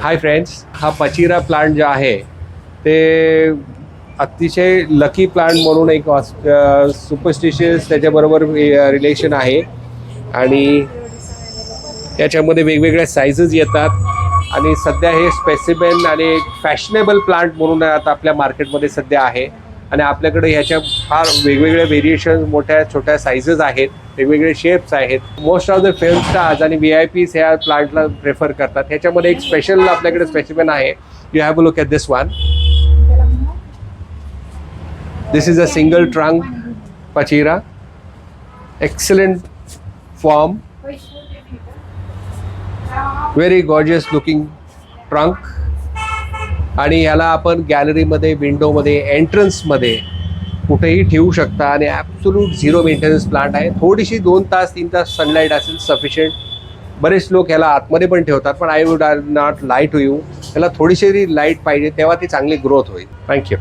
Hi friends, हा पचिरा plant जो आहे ते अतिशय लकी प्लांट म्हणून एक सुपरस्टिशियस त्याच्याबरोबर रिलेशन आहे आणि त्याच्यामध्ये वेगवेगळ्या साईजेस येतात आणि सध्या हे स्पेसिमेन आणि एक फॅशनेबल प्लांट म्हणून आता आपल्या मार्केटमध्ये सध्या आहे आणि आपल्याकडे ह्याच्या फार वेगवेगळे व्हेरिएशन, मोठ्या छोट्या साईजेस आहेत, वेगवेगळे शेप्स आहेत. Most of the film stars आणि VIPs ह्या प्लांटला प्रेफर करतात. ह्याच्यामध्ये एक स्पेशल आपल्याकडे स्पेसिमेन आहे. You have a look at this one. This is a single trunk pachira, excellent form, very gorgeous looking trunk. आणि ह्याला आपण गॅलरीमध्ये, विंडोमध्ये, एंट्रन्समध्ये कुठेही ठेवू शकता आणि ॲब्सोल्यूट झिरो मेंटेनन्स प्लांट आहे. थोडीशी 2 तास 3 तास सनलाईट असेल सफिशियंट. बरेच लोक ह्याला आतमध्ये पण ठेवतात, पण I would not light to you. ह्याला थोडीशी लाईट पाहिजे तेव्हा ती चांगली ग्रोथ होईल. थँक्यू.